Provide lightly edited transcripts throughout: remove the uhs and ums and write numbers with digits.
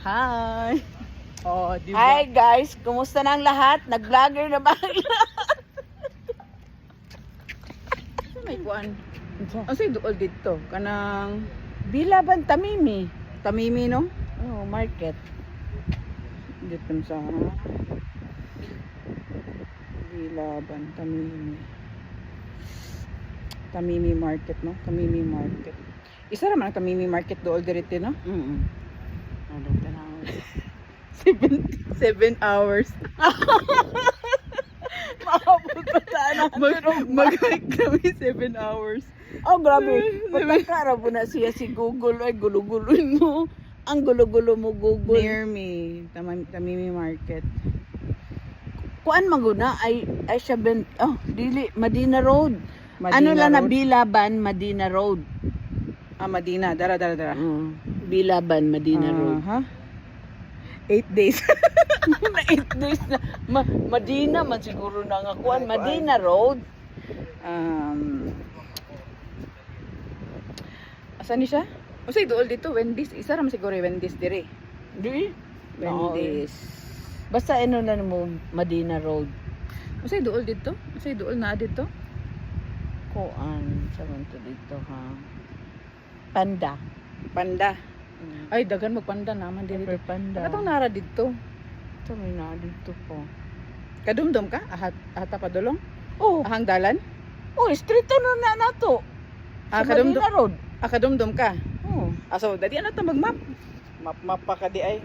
Hi! Oh, di ba? Hi guys, kumusta na ang lahat? Nag-vlogger na ba? Sa may kuan. Ang say duol dito. Kanang Bilaban Tamimi. Tamimi, no? Oh, market. Dito sa Bilaban, Tamimi. Tamimi Market, no? Tamimi Market. Isa naman ang Tamimi Market dool dito, no? Ano ka na? 7 hours. Maabot pa sana. Mag-hike kami 7 hours. Oh, grabe. Pagkakara po na siya si Google. Ay, gulo-guloin mo. Ang gulo-gulo mo, Google. Near me, Tamimi Market. Kuan maguna ay siya dili Madina Road. Madina Ano lang na Road. Bilaban Madina Road. Madina, dara. Bilaban Madina Road. Ha? 8 days. Na 8 days na. Madina man siguro na nga kuan. Madina Road. Asan ni siya? O say dool dito, Wendy's. Isa raman siguro yung Wendy's dire. Di? Wendy's. Basta ano na mo Madina Road. O say dool dito? O say dool na dito? Kuan. Saan to dito ha? Panda. Panda. Ay, dagan magpanda naman dire. Super Panda. Katong nara dito. Ito may na dito po. Kadumdum ka? Ahata pa dulong? Oh, Ahang dalan? oh, street na nato. Sa Kadumdum. Madina Road. Kadumdum ka? Oh. So, dati ano ta mag-map? Map pa ka di ay.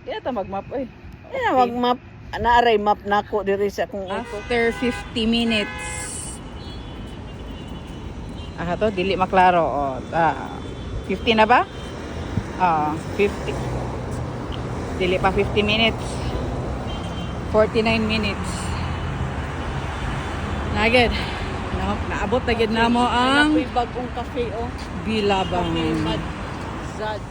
Di na ta mag-map ay. Yan wag map. Naaray map nako diri sa kung After 50 minutes. To, dili maklaro. 50 na ba? 50. Dili pa 50 minutes. 49 minutes. Nagad. Naabot na gid namo ang May bagong cafe oh. Bilaban. Cafe Mad Zaj.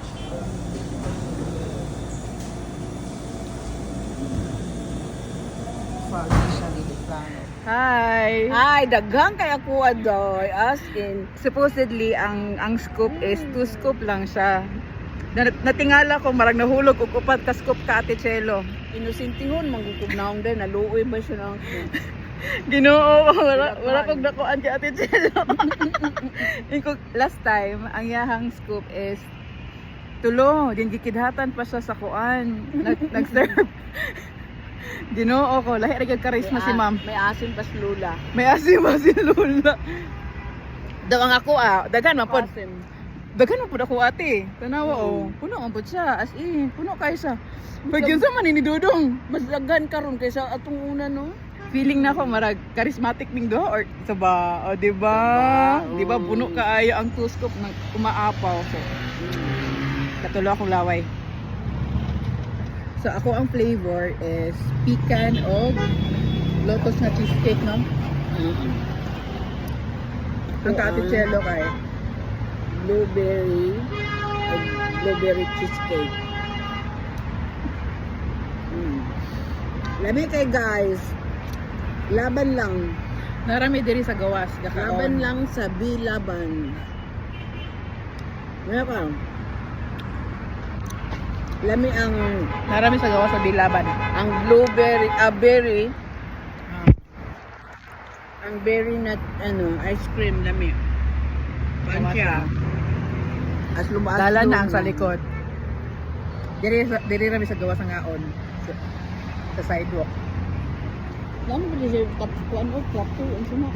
Hi. Ay, daghang kaya kuha doy. As in, Supposedly ang scoop is 2 scoop lang siya. Natingala ko marag nahulog og upat ka scoop ka Ate Chelo. inusintingon manggugugnaong din naluoy ba siya nang Ginoo, wala kog nakuan kay Ate Chelo. Last time ang yahang scoop is tulo, din gikidhatan pa siya sa kuan. Nag-serve. Ginoo ko, lahi ra gyud karisma si ma'am. May asin pas lula. May asim ba si Lula? Daw ang ako daghan man pod. Asim. Daghan man pod ako ate. Tanawa puno man pod siya. As in, puno kay siya. Pag yun sa man ni Dudong. Mas daghan karon kaysa atong una no. Feeling na ako marag charismatic ning do or sa ba? O di ba? Di ba puno kaayo ang two scoop ng umaapaw. So, katulo akong laway. So ako ang flavor is pecan o lotus na cheesecake, no? Ang Ate Chelo kay Blueberry cheesecake. Labi kay guys. Laban lang. narami diri sa gawas. Laban lang sa Bilaban. Ano ka? Lami ang Narami sa gawas sa Bilaban. blueberry, berry. Ang berry nut ice cream lami. Pansya. As lumaas Dalan doon. na ang sa likod. Diri rami sa gawas ng aon. Sa sidewalk. Lami ba siya kuan o plato ang suma.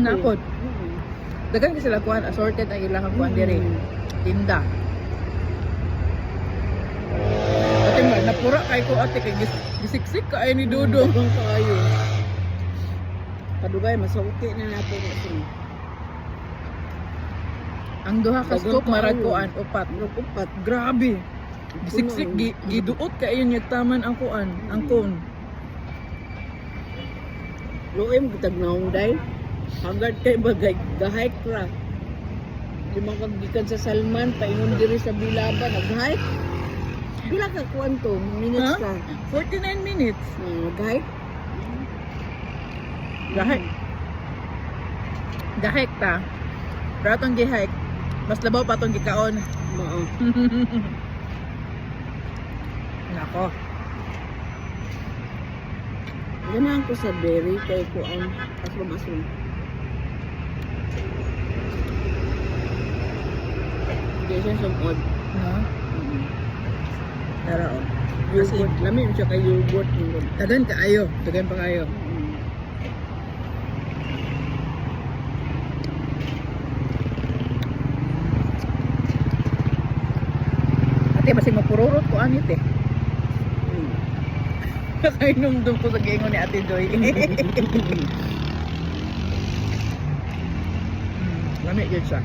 Napod. Dagan kasi sila kuan assorted ang ilang kuan diri. Tinda. Ate man, napura kay ko ate kay gisiksik ka ay ni Dudong. Dagang kaayo. Kadugay masauti na nato kasi. Ang duha ka Dagang scoop marag kaayo. kuan upat. Upat. Grabe. Gisiksik giduot ka ayon taman ang kuan, ang cone. Luim kitag naong day. Hagad kay bagay gahike ra. Di makagikan sa Salman paingon diri sa Bilaban nag-hike. Pila ka kuan to minutes Huh? ka. 49 minutes. Nag-hike. Gahike ta. Pero atong gihike, mas labaw pa atong gikaon. Oo. Nako. Ganahan ko sa berry kay kuan asam-asam. Hindi siya sumod. No? Tara o. As in- Yogurt. Lamin siya kay yogurt. Tagan ka ayo. Tagan pa kayo. Ate, masig magpururot ko anit eh. Nakainumdum ko sa gingon ni Ate Joy. Lami yun siya.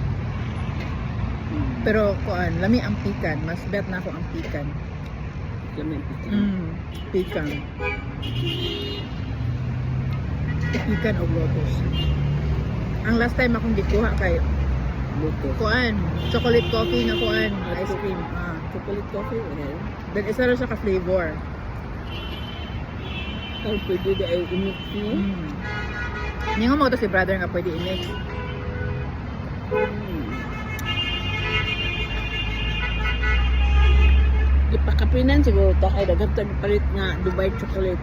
Pero kuan, lami ang pikan. Mas bet na ako ang pikan. Lamin. Pikan. Pikan o lotus. Ang last time akong gikuha kay Buto. kuan, chocolate coffee na kuan, ice cream. Chocolate coffee. Okay. Then isa rin siya ka-flavor. Ay, pwede na ay umit niyo. Hindi nga mo ito si brother nga pwede i-mix. Ipakapinan siguro ta kay dagat palit nga Dubai chocolate.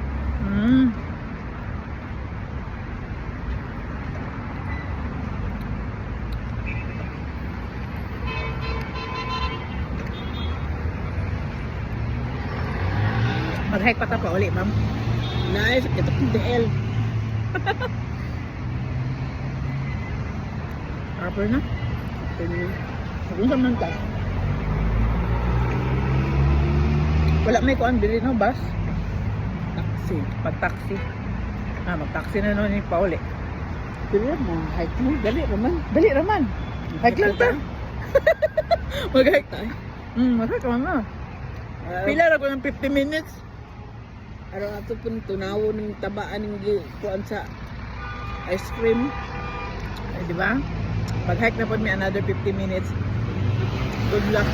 Mag-hike pa ta pa uli, ma'am. Nice, kita PDL. Proper na. Pwede. Kung saan man ka. Wala may kuan dili no bus. Taxi. Pag-taxi. Mag-taxi na naman yung pauli. Pero mo, hike mo, dali naman. Dali raman. Hike lang ta. Mag-hike ta. Mag-hike ka na. Pila ra ko ng 50 minutes. Araw ato pun tunawo ng tabaan ng kuan sa ice cream. Ay, di ba? Pag-hike na po may another 50 minutes. Good luck.